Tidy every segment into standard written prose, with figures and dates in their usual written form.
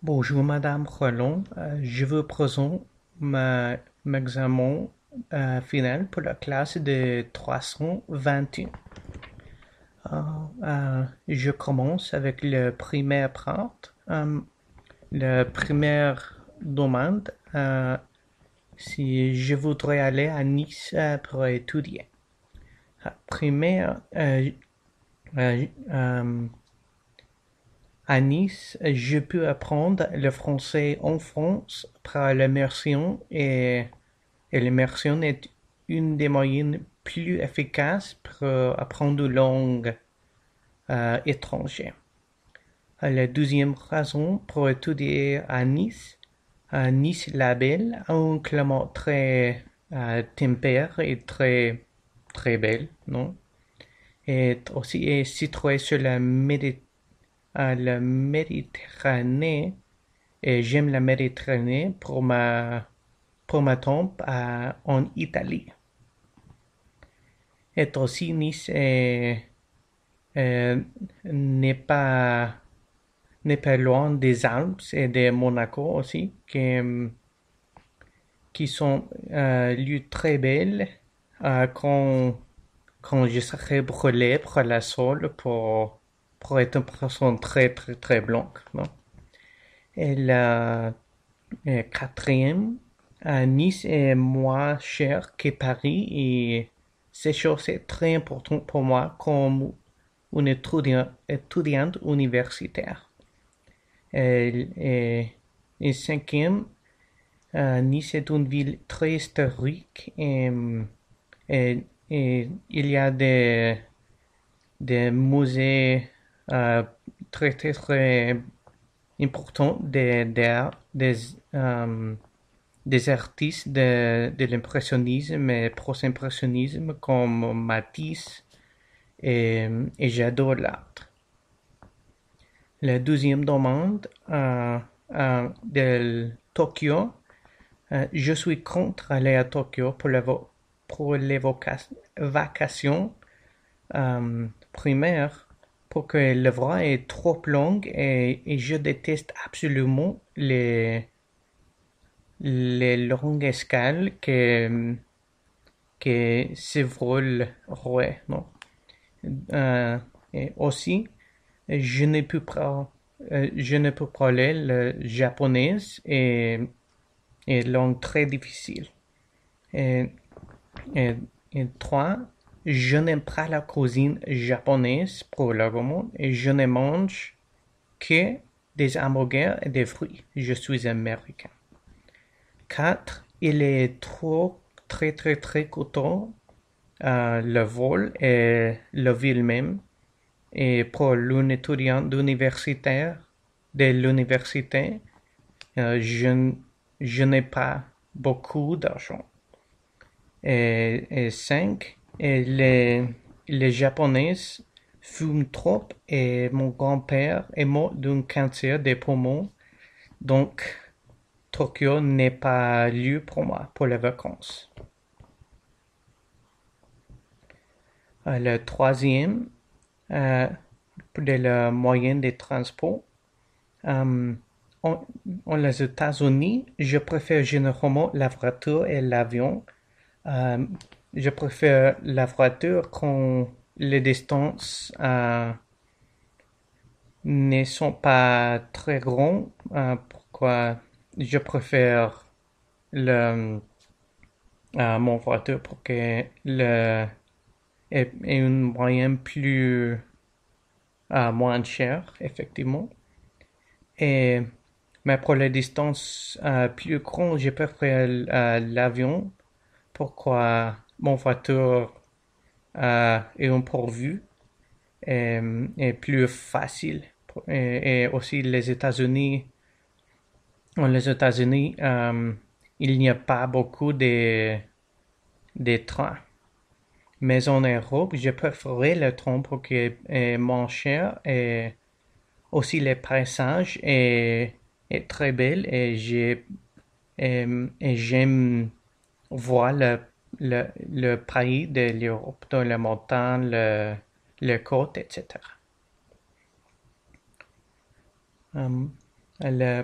Bonjour Madame Roland. Je vous présente mon examen final pour la classe de 321. Je commence avec le premier part. La première demande, si je voudrais aller à Nice pour étudier. Première, euh, euh, à Nice, je peux apprendre le français en France par l'immersion et l'immersion est une des moyens plus efficaces pour apprendre une langue étrangère. La deuxième raison pour étudier à Nice la Belle a un climat très tempéré et très belle, non? Et aussi est situé sur la Méditerranée et j'aime la Méditerranée pour ma tombe en Italie. Et aussi Nice euh, n'est pas n'est pas loin des Alpes et de Monaco aussi qui sont lieux très belles quand je serai brûlé par la sol pour être une personne très blanche, non? Et la quatrième, Nice est moins cher que Paris et ces choses c'est très important pour moi comme une étudiante universitaire. Et cinquième, Nice est une ville très historique et il y a des musées euh, très importants des artistes de l'impressionnisme et post-impressionnisme comme Matisse et j'adore l'art. La deuxième demande de Tokyo, je suis contre aller à Tokyo pour les vacations primaires pour que le voie est trop longue et je déteste absolument les longues escales que se volent, ouais, non? Et aussi, je ne peux pas, je ne peux parler le japonais et langue très difficile. Et, et, et trois, je n'aime pas la cuisine japonaise pour le moment et je ne mange que des hamburgers et des fruits. Je suis américain. 4. Il est très coûteux le vol et la ville même. Et pour un étudiant universitaire de l'université, je n'ai pas beaucoup d'argent. Et 5. Les Japonais fument trop et mon grand-père est mort d'un cancer des poumons. Donc, Tokyo n'est pas lieu pour moi pour les vacances. Le troisième, de la moyenne de transport. Euh, en, en les États-Unis, je préfère généralement la voiture et l'avion. Euh, je préfère la voiture quand les distances ne sont pas très grandes. Pourquoi je préfère mon voiture pour que le est un moyen plus moins cher, effectivement. Et, mais pour les distances plus grandes, je préfère l'avion. Pourquoi mon voiture est un pourvu et plus facile. Et aussi les États-Unis, il n'y a pas beaucoup de trains. Mais en Europe, je préférais le train parce que est moins cher et aussi les paysages est très belle et j'aime voir le pays de l'Europe dans les montagnes, les côtes, etc.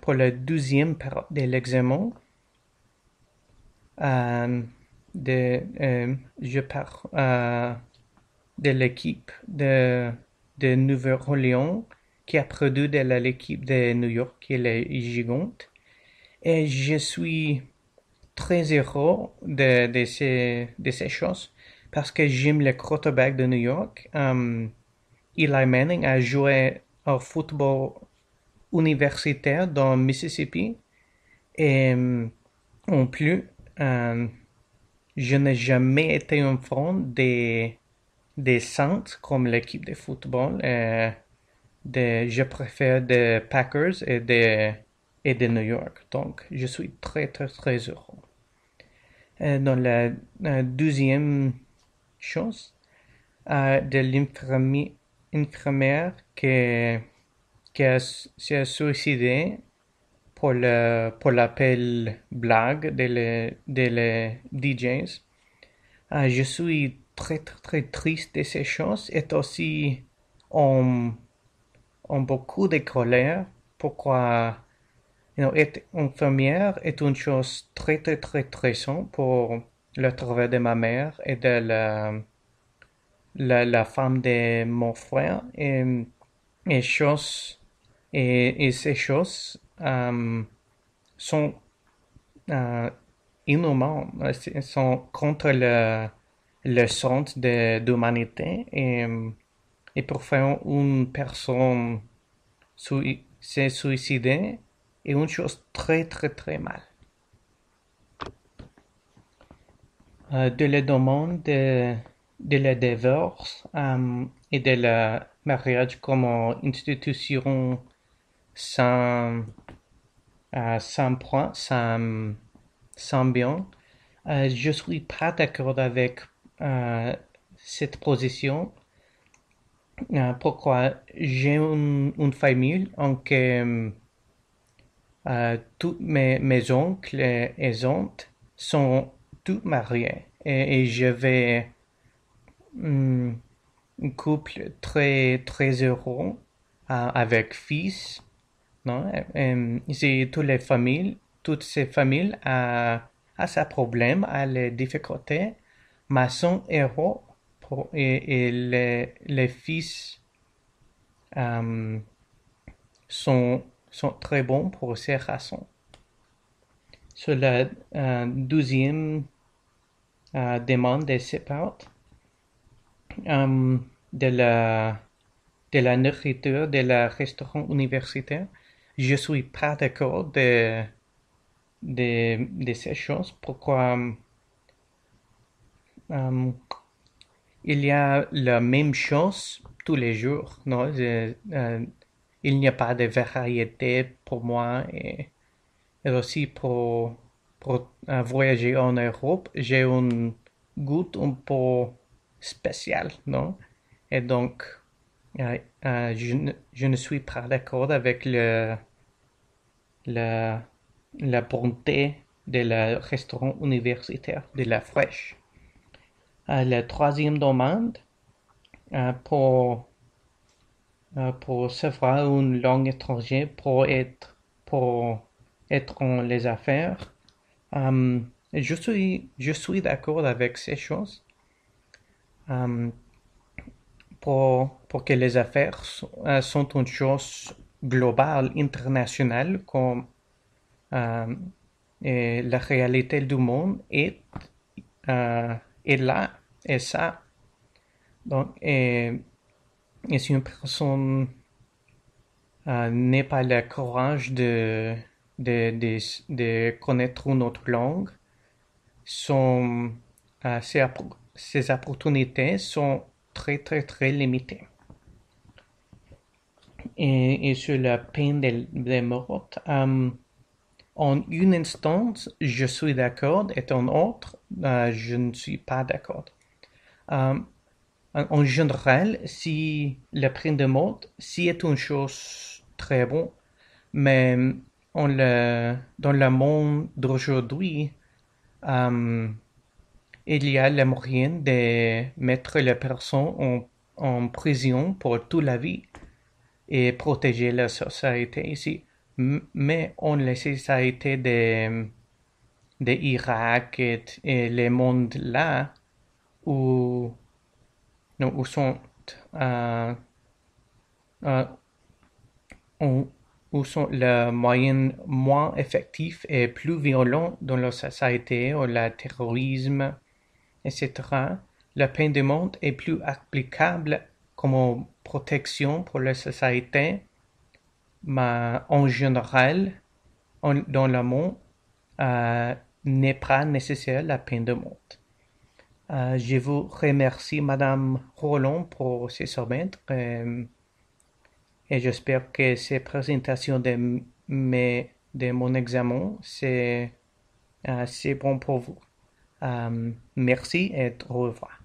pour la deuxième période de l'examen, je pars de l'équipe de Nouvelle-Orléans qui a produit de l'équipe de New York, qui est les Gigantes. Et je suis très heureux de ces choses parce que j'aime le quarterback de New York. Eli Manning a joué au football universitaire dans Mississippi. Et en plus, je n'ai jamais été un fan des Saints comme l'équipe de football. Je préfère des Packers et de New York. Donc, je suis très, très, très heureux. Dans la deuxième chose, de l'infirmière qui s'est suicidée pour l'appel blague des DJs. Je suis très, très, très triste de ces choses et aussi en beaucoup de colère. Pourquoi être infirmière est une chose très, très, très, très simple pour le travail de ma mère et de la femme de mon frère. Et ces choses sont inhumaines, sont contre le sens de l'humanité. Et pour faire une personne se suicider est une chose très, très, très mal. De la demande de la divorce et de la mariage comme institution sans point, sans bien. Je suis pas d'accord avec cette position. Pourquoi j'ai une famille en que tous mes oncles et tantes sont tous mariés et je vais un couple très très heureux avec fils, non? C'est toutes ces familles à sa problème, à les difficultés, mais sont heureux et les fils sont très bons pour ces raisons. Sur la deuxième demande de séparate, de la nourriture de la restaurant universitaire, je suis pas d'accord de ces choses. Pourquoi il y a la même chose tous les jours, non? Il n'y a pas de variété pour moi et aussi pour voyager en Europe, j'ai un goût un peu spécial, non? Et donc, je ne suis pas d'accord avec la bonté de la restaurant universitaire de la fraîche. La troisième demande pour savoir une langue étrangère pour être en les affaires. Je suis d'accord avec ces choses. Pour que les affaires sont une chose globale, internationale, comme et la réalité du monde est là, et ça. Donc, et si une personne n'a pas le courage de connaître une autre langue, ses opportunités sont très, très, très limitées. Et sur la peine de mort, en une instance, je suis d'accord, et en autre, je ne suis pas d'accord. En général, si la peine de mort, si est une chose très bonne, mais dans le monde d'aujourd'hui, il y a le moyen de mettre la personne en prison pour toute la vie et protéger la société ici. mais on les sociétés de Irak et les mondes là où, non, où sont euh, euh, où, où sont les moyens moins effectifs et plus violents dans la société, ou le terrorisme, etc., la peine de mort est plus applicable comme protection pour la société, mais en général, dans le monde, n'est pas nécessaire la peine de mort. Je vous remercie, Madame Roland, pour ce sommet et j'espère que ces présentations de mon examen, c'est bon pour vous. Merci et au revoir.